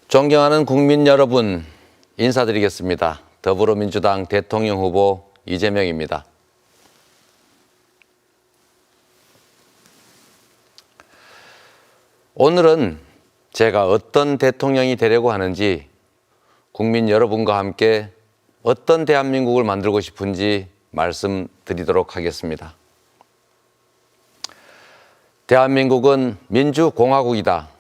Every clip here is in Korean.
존경하는 국민 여러분, 인사드리겠습니다. 더불어민주당 대통령 후보 이재명입니다. 오늘은 제가 어떤 대통령이 되려고 하는지, 국민 여러분과 함께 어떤 대한민국을 만들고 싶은지 말씀드리도록 하겠습니다. 대한민국은 민주공화국이다.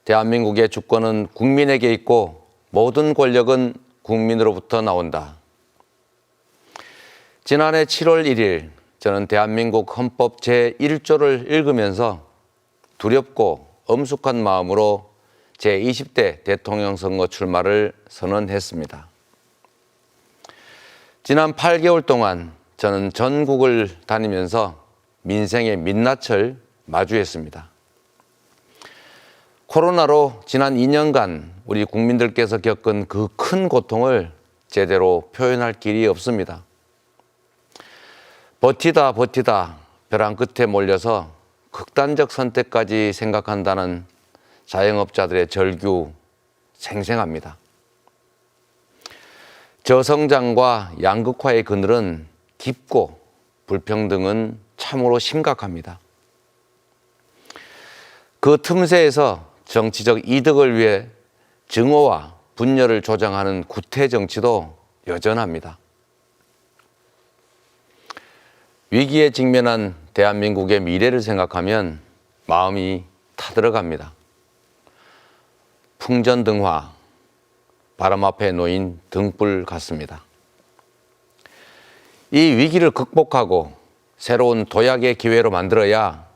대한민국의 주권은 국민에게 있고 모든 권력은 국민으로부터 나온다. 지난해 7월 1일 저는 대한민국 헌법 제1조를 읽으면서 두렵고 엄숙한 마음으로 제20대 대통령 선거 출마를 선언했습니다. 지난 8개월 동안 저는 전국을 다니면서 민생의 민낯을 마주했습니다. 코로나로 지난 2년간 우리 국민들께서 겪은 그 큰 고통을 제대로 표현할 길이 없습니다. 버티다 벼랑 끝에 몰려서 극단적 선택까지 생각한다는 자영업자들의 절규 생생합니다. 저성장과 양극화의 그늘은 깊고 불평등은 참으로 심각합니다. 그 틈새에서 정치적 이득을 위해 증오와 분열을 조장하는 구태 정치도 여전합니다. 위기에 직면한 대한민국의 미래를 생각하면 마음이 타들어갑니다. 풍전등화, 바람 앞에 놓인 등불 같습니다. 이 위기를 극복하고 새로운 도약의 기회로 만들어야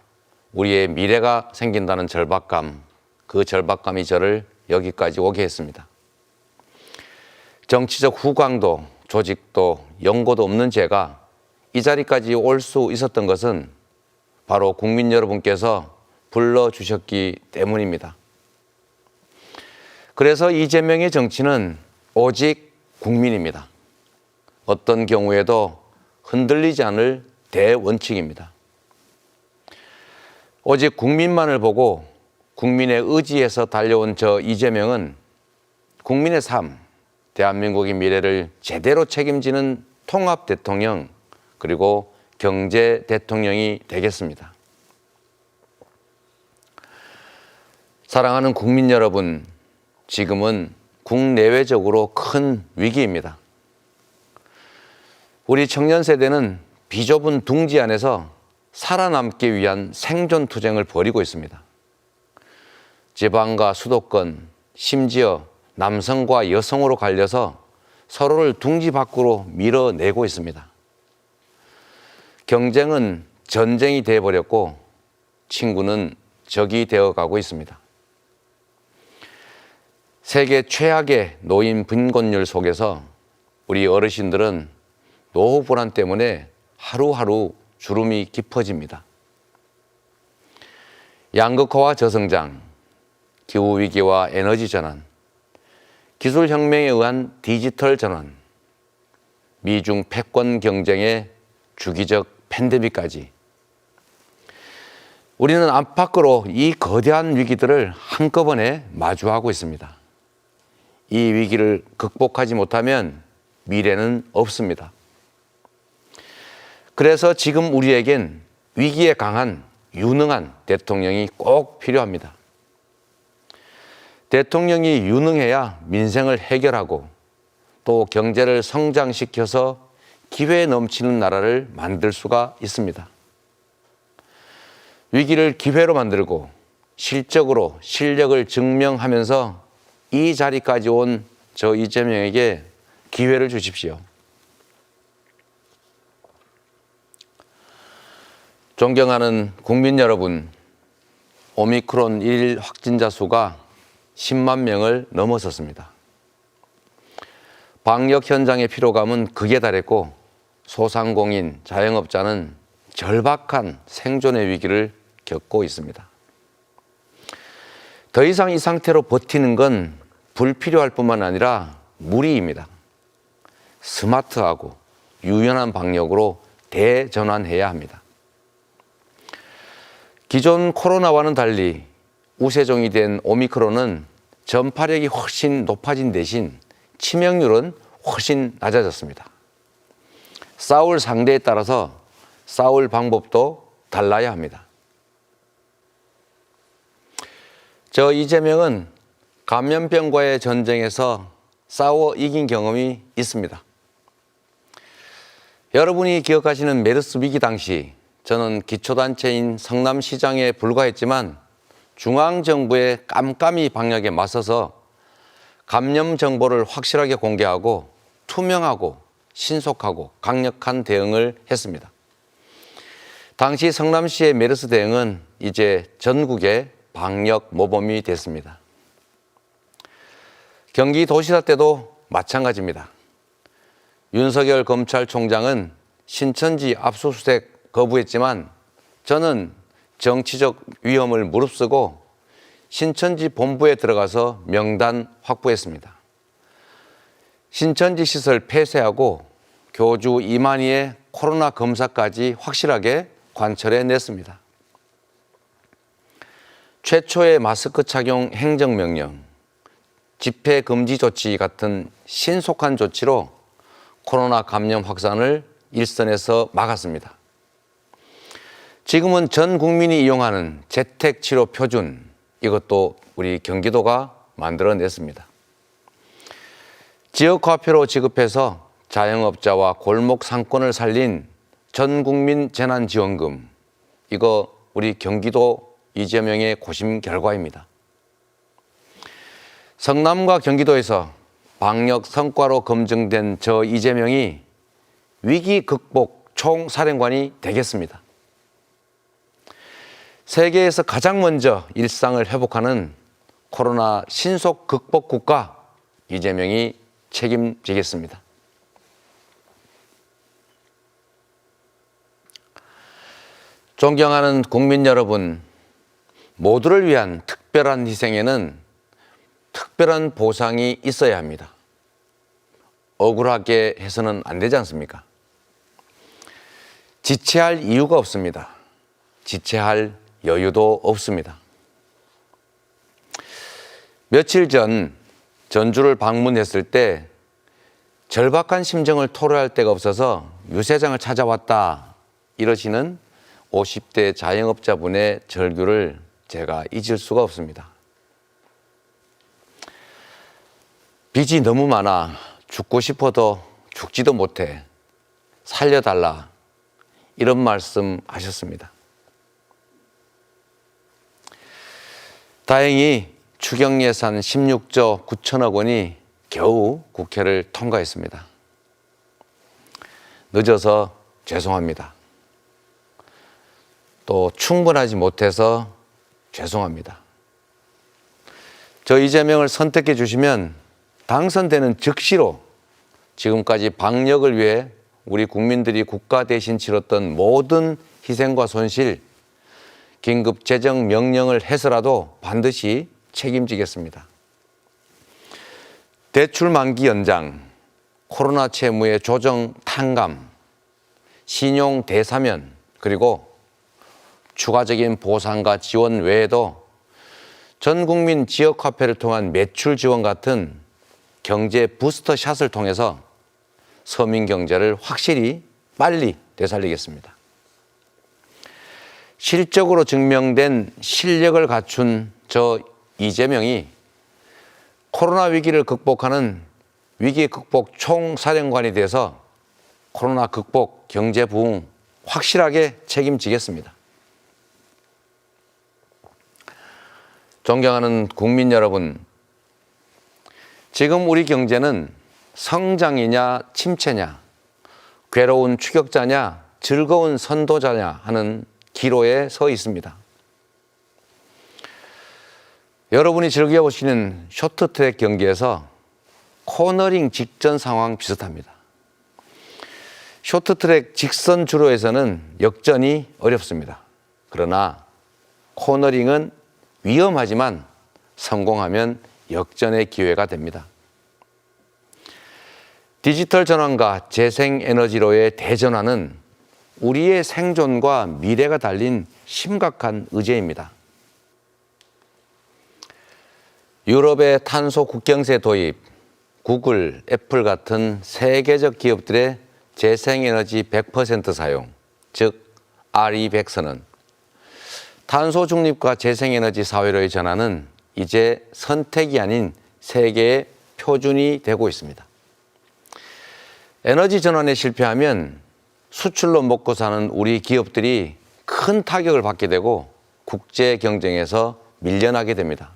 우리의 미래가 생긴다는 절박감, 그 절박감이 저를 여기까지 오게 했습니다. 정치적 후광도 조직도 연고도 없는 제가 이 자리까지 올 수 있었던 것은 바로 국민 여러분께서 불러주셨기 때문입니다. 그래서 이재명의 정치는 오직 국민입니다. 어떤 경우에도 흔들리지 않을 대원칙입니다. 오직 국민만을 보고 국민의 의지에서 달려온 저 이재명은 국민의 삶, 대한민국의 미래를 제대로 책임지는 통합 대통령, 그리고 경제 대통령이 되겠습니다. 사랑하는 국민 여러분, 지금은 국내외적으로 큰 위기입니다. 우리 청년 세대는 비좁은 둥지 안에서 살아남기 위한 생존 투쟁을 벌이고 있습니다. 지방과 수도권, 심지어 남성과 여성으로 갈려서 서로를 둥지 밖으로 밀어내고 있습니다. 경쟁은 전쟁이 되어버렸고 친구는 적이 되어가고 있습니다. 세계 최악의 노인 빈곤율 속에서 우리 어르신들은 노후 불안 때문에 하루하루 주름이 깊어집니다. 양극화와 저성장, 기후위기와 에너지 전환, 기술혁명에 의한 디지털 전환, 미중 패권 경쟁의 주기적 팬데믹까지 우리는 안팎으로 이 거대한 위기들을 한꺼번에 마주하고 있습니다. 이 위기를 극복하지 못하면 미래는 없습니다. 그래서 지금 우리에겐 위기에 강한 유능한 대통령이 꼭 필요합니다. 대통령이 유능해야 민생을 해결하고 또 경제를 성장시켜서 기회 넘치는 나라를 만들 수가 있습니다. 위기를 기회로 만들고 실적으로 실력을 증명하면서 이 자리까지 온 저 이재명에게 기회를 주십시오. 존경하는 국민 여러분, 오미크론 1일 확진자 수가 10만 명을 넘어섰습니다. 방역 현장의 피로감은 극에 달했고 소상공인, 자영업자는 절박한 생존의 위기를 겪고 있습니다. 더 이상 이 상태로 버티는 건 불필요할 뿐만 아니라 무리입니다. 스마트하고 유연한 방역으로 대전환해야 합니다. 기존 코로나와는 달리 우세종이 된 오미크론은 전파력이 훨씬 높아진 대신 치명률은 훨씬 낮아졌습니다. 싸울 상대에 따라서 싸울 방법도 달라야 합니다. 저 이재명은 감염병과의 전쟁에서 싸워 이긴 경험이 있습니다. 여러분이 기억하시는 메르스 위기 당시 저는 기초단체인 성남시장에 불과했지만 중앙정부의 깜깜이 방역에 맞서서 감염 정보를 확실하게 공개하고 투명하고 신속하고 강력한 대응을 했습니다. 당시 성남시의 메르스 대응은 이제 전국의 방역 모범이 됐습니다. 경기도지사 때도 마찬가지입니다. 윤석열 검찰총장은 신천지 압수수색 거부했지만 저는 정치적 위험을 무릅쓰고 신천지 본부에 들어가서 명단 확보했습니다. 신천지 시설 폐쇄하고 교주 2만여의 코로나 검사까지 확실하게 관철해냈습니다. 최초의 마스크 착용 행정명령, 집회 금지 조치 같은 신속한 조치로 코로나 감염 확산을 일선에서 막았습니다. 지금은 전 국민이 이용하는 재택치료 표준, 이것도 우리 경기도가 만들어냈습니다. 지역화폐로 지급해서 자영업자와 골목 상권을 살린 전국민 재난지원금, 이거 우리 경기도 이재명의 고심 결과입니다. 성남과 경기도에서 방역 성과로 검증된 저 이재명이 위기 극복 총사령관이 되겠습니다. 세계에서 가장 먼저 일상을 회복하는 코로나 신속 극복 국가 이재명이 책임지겠습니다. 존경하는 국민 여러분, 모두를 위한 특별한 희생에는 특별한 보상이 있어야 합니다. 억울하게 해서는 안 되지 않습니까? 지체할 이유가 없습니다. 지체할 여유도 없습니다. 며칠 전 전주를 방문했을 때 절박한 심정을 토로할 데가 없어서 유세장을 찾아왔다 이러시는 50대 자영업자분의 절규를 제가 잊을 수가 없습니다. 빚이 너무 많아 죽고 싶어도 죽지도 못해 살려달라 이런 말씀 하셨습니다. 다행히 추경예산 16조 9천억 원이 겨우 국회를 통과했습니다. 늦어서 죄송합니다. 또 충분하지 못해서 죄송합니다. 저 이재명을 선택해 주시면 당선되는 즉시로 지금까지 방역을 위해 우리 국민들이 국가 대신 치렀던 모든 희생과 손실, 긴급 재정 명령을 해서라도 반드시 책임지겠습니다. 대출 만기 연장, 코로나 채무의 조정 탕감, 신용 대사면, 그리고 추가적인 보상과 지원 외에도 전 국민 지역화폐를 통한 매출 지원 같은 경제 부스터 샷을 통해서 서민 경제를 확실히 빨리 되살리겠습니다. 실적으로 증명된 실력을 갖춘 저 이재명이 코로나 위기를 극복하는 위기 극복 총사령관이 돼서 코로나 극복, 경제 부흥 확실하게 책임지겠습니다. 존경하는 국민 여러분, 지금 우리 경제는 성장이냐 침체냐, 괴로운 추격자냐 즐거운 선도자냐 하는 기로에 서 있습니다. 여러분이 즐겨보시는 쇼트트랙 경기에서 코너링 직전 상황 비슷합니다. 쇼트트랙 직선 주로에서는 역전이 어렵습니다. 그러나 코너링은 위험하지만 성공하면 역전의 기회가 됩니다. 디지털 전환과 재생에너지로의 대전환은 우리의 생존과 미래가 달린 심각한 의제입니다. 유럽의 탄소 국경세 도입, 구글, 애플 같은 세계적 기업들의 재생에너지 100% 사용, 즉 RE100 선언, 탄소 중립과 재생에너지 사회로의 전환은 이제 선택이 아닌 세계의 표준이 되고 있습니다. 에너지 전환에 실패하면 수출로 먹고 사는 우리 기업들이 큰 타격을 받게 되고 국제 경쟁에서 밀려나게 됩니다.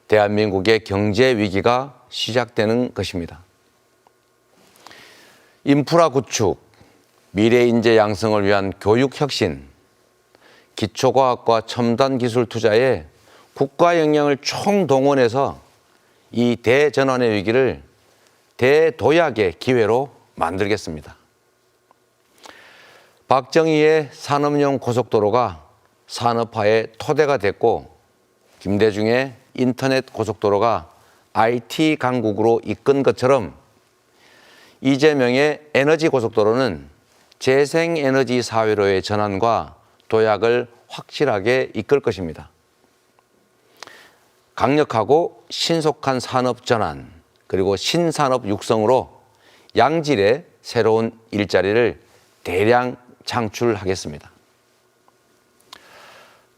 대한민국의 경제 위기가 시작되는 것입니다. 인프라 구축, 미래 인재 양성을 위한 교육 혁신, 기초과학과 첨단 기술 투자에 국가 역량을 총동원해서 이 대전환의 위기를 대도약의 기회로 만들겠습니다. 박정희의 산업용 고속도로가 산업화의 토대가 됐고, 김대중의 인터넷 고속도로가 IT 강국으로 이끈 것처럼 이재명의 에너지 고속도로는 재생에너지 사회로의 전환과 도약을 확실하게 이끌 것입니다. 강력하고 신속한 산업 전환, 그리고 신산업 육성으로 양질의 새로운 일자리를 대량 창출하겠습니다.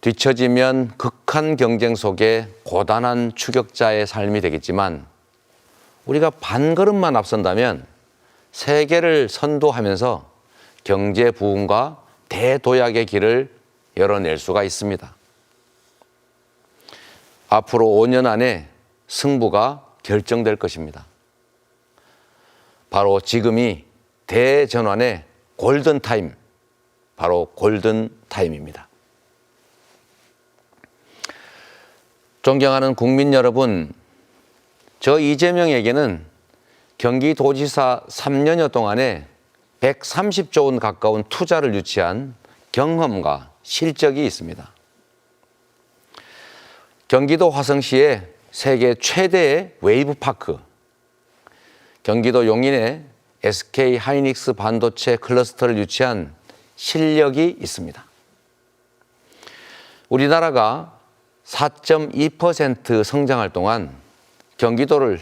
뒤처지면 극한 경쟁 속에 고단한 추격자의 삶이 되겠지만, 우리가 반걸음만 앞선다면 세계를 선도하면서 경제 부흥과 대도약의 길을 열어낼 수가 있습니다. 앞으로 5년 안에 승부가 결정될 것입니다. 바로 지금이 대전환의 골든타임, 바로 골든타임입니다. 존경하는 국민 여러분, 저 이재명에게는 경기도지사 3년여 동안에 130조 원 가까운 투자를 유치한 경험과 실적이 있습니다. 경기도 화성시에 세계 최대의 웨이브파크, 경기도 용인에 SK 하이닉스 반도체 클러스터를 유치한 실력이 있습니다. 우리나라가 4.2% 성장할 동안 경기도를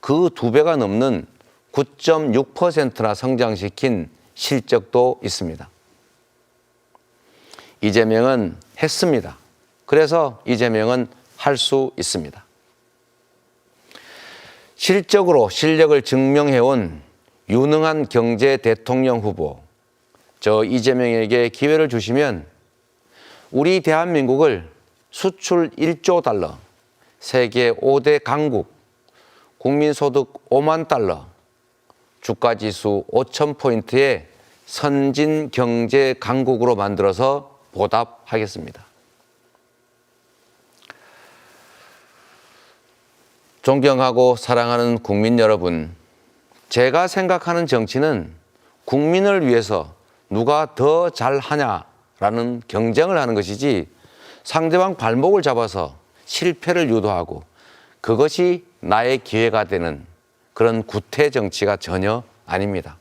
그 2배가 넘는 9.6%나 성장시킨 실적도 있습니다. 이재명은 했습니다. 그래서 이재명은 할 수 있습니다. 실적으로 실력을 증명해온 유능한 경제 대통령 후보, 저 이재명에게 기회를 주시면 우리 대한민국을 수출 1조 달러, 세계 5대 강국, 국민소득 5만 달러, 주가지수 5,000포인트의 선진 경제 강국으로 만들어서 보답하겠습니다. 존경하고 사랑하는 국민 여러분, 제가 생각하는 정치는 국민을 위해서 누가 더 잘하냐라는 경쟁을 하는 것이지, 상대방 발목을 잡아서 실패를 유도하고 그것이 나의 기회가 되는 그런 구태 정치가 전혀 아닙니다.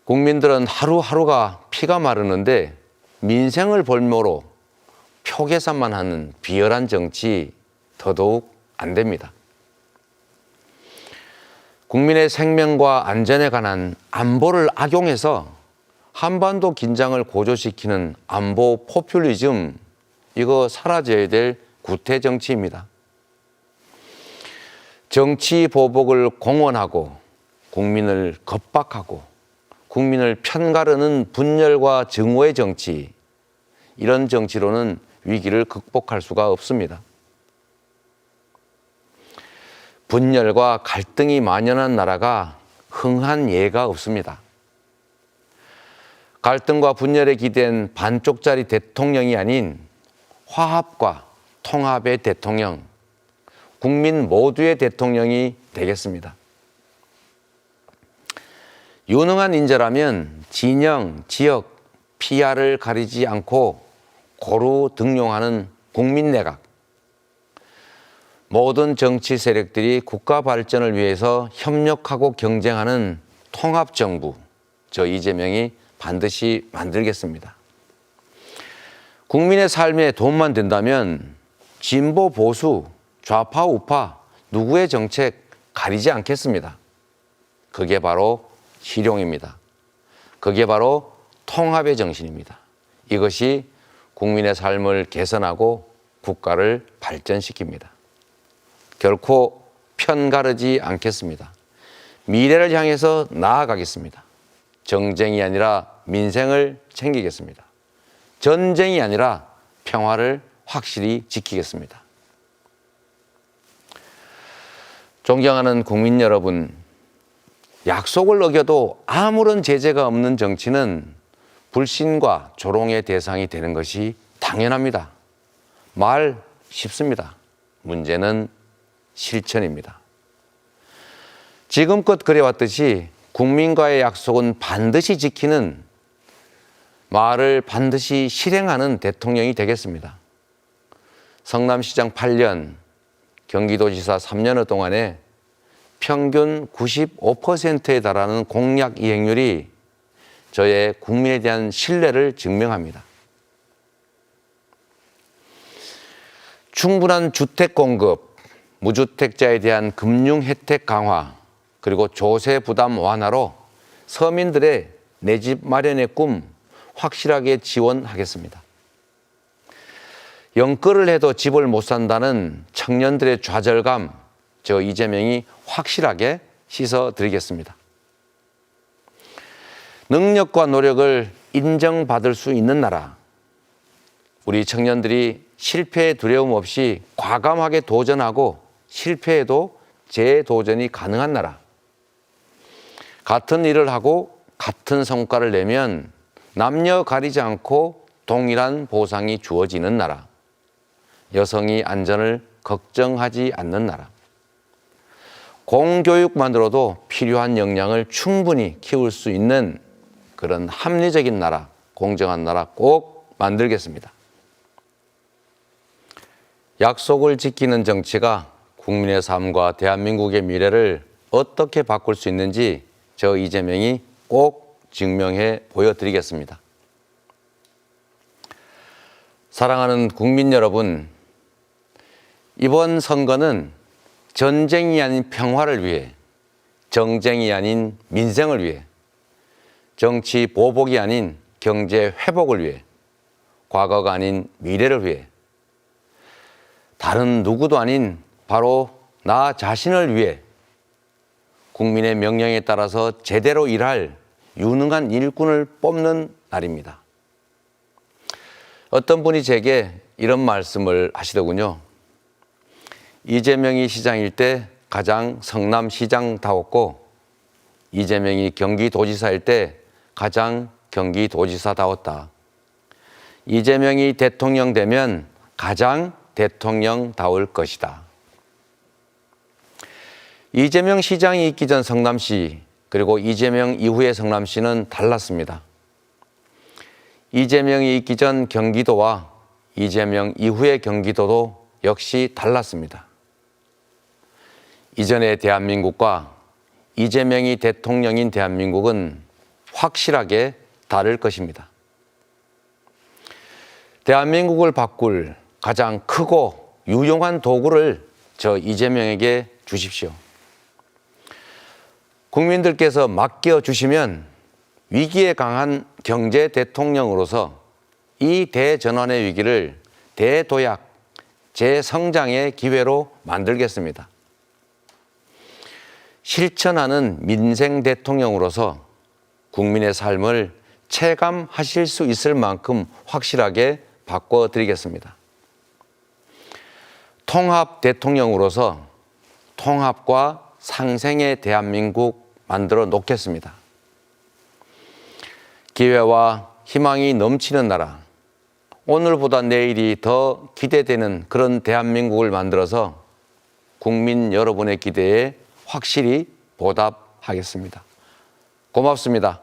국민들은 하루하루가 피가 마르는데 민생을 볼모로 표 계산만 하는 비열한 정치 더더욱 안 됩니다. 국민의 생명과 안전에 관한 안보를 악용해서 한반도 긴장을 고조시키는 안보 포퓰리즘, 이거 사라져야 될 구태 정치입니다. 정치 보복을 공언하고 국민을 겁박하고 국민을 편가르는 분열과 증오의 정치, 이런 정치로는 위기를 극복할 수가 없습니다. 분열과 갈등이 만연한 나라가 흥한 예가 없습니다. 갈등과 분열에 기댄 반쪽짜리 대통령이 아닌 화합과 통합의 대통령, 국민 모두의 대통령이 되겠습니다. 유능한 인재라면 진영, 지역, PR을 가리지 않고 고루 등용하는 국민내각, 모든 정치 세력들이 국가 발전을 위해서 협력하고 경쟁하는 통합정부, 저 이재명이 반드시 만들겠습니다. 국민의 삶에 도움만 된다면 진보 보수, 좌파 우파 누구의 정책 가리지 않겠습니다. 그게 바로 실용입니다. 그게 바로 통합의 정신입니다. 이것이 국민의 삶을 개선하고 국가를 발전시킵니다. 결코 편가르지 않겠습니다. 미래를 향해서 나아가겠습니다. 정쟁이 아니라 민생을 챙기겠습니다. 전쟁이 아니라 평화를 확실히 지키겠습니다. 존경하는 국민 여러분, 약속을 어겨도 아무런 제재가 없는 정치는 불신과 조롱의 대상이 되는 것이 당연합니다. 말 쉽습니다. 문제는 실천입니다. 지금껏 그래왔듯이 국민과의 약속은 반드시 지키는, 말을 반드시 실행하는 대통령이 되겠습니다. 성남시장 8년, 경기도지사 3년여 동안에 평균 95%에 달하는 공약 이행률이 저의 국민에 대한 신뢰를 증명합니다. 충분한 주택 공급, 무주택자에 대한 금융 혜택 강화, 그리고 조세 부담 완화로 서민들의 내 집 마련의 꿈 확실하게 지원하겠습니다. 영끌을 해도 집을 못 산다는 청년들의 좌절감, 저 이재명이 확실하게 씻어드리겠습니다. 능력과 노력을 인정받을 수 있는 나라, 우리 청년들이 실패에 두려움 없이 과감하게 도전하고 실패해도 재도전이 가능한 나라, 같은 일을 하고 같은 성과를 내면 남녀 가리지 않고 동일한 보상이 주어지는 나라, 여성이 안전을 걱정하지 않는 나라, 공교육만으로도 필요한 역량을 충분히 키울 수 있는 그런 합리적인 나라, 공정한 나라 꼭 만들겠습니다. 약속을 지키는 정치가 국민의 삶과 대한민국의 미래를 어떻게 바꿀 수 있는지 저 이재명이 꼭 증명해 보여드리겠습니다. 사랑하는 국민 여러분, 이번 선거는 전쟁이 아닌 평화를 위해, 정쟁이 아닌 민생을 위해, 정치 보복이 아닌 경제 회복을 위해, 과거가 아닌 미래를 위해, 다른 누구도 아닌 바로 나 자신을 위해 국민의 명령에 따라서 제대로 일할 유능한 일꾼을 뽑는 날입니다. 어떤 분이 제게 이런 말씀을 하시더군요. 이재명이 시장일 때 가장 성남시장다웠고 이재명이 경기도지사일 때 가장 경기도지사다웠다. 이재명이 대통령 되면 가장 대통령다울 것이다. 이재명 시장이 있기 전 성남시, 그리고 이재명 이후의 성남시는 달랐습니다. 이재명이 있기 전 경기도와 이재명 이후의 경기도도 역시 달랐습니다. 이전의 대한민국과 이재명이 대통령인 대한민국은 확실하게 다를 것입니다. 대한민국을 바꿀 가장 크고 유용한 도구를 저 이재명에게 주십시오. 국민들께서 맡겨주시면 위기에 강한 경제 대통령으로서 이 대전환의 위기를 대도약, 재성장의 기회로 만들겠습니다. 실천하는 민생 대통령으로서 국민의 삶을 체감하실 수 있을 만큼 확실하게 바꿔드리겠습니다. 통합 대통령으로서 통합과 상생의 대한민국 만들어 놓겠습니다. 기회와 희망이 넘치는 나라, 오늘보다 내일이 더 기대되는 그런 대한민국을 만들어서 국민 여러분의 기대에 확실히 보답하겠습니다. 고맙습니다.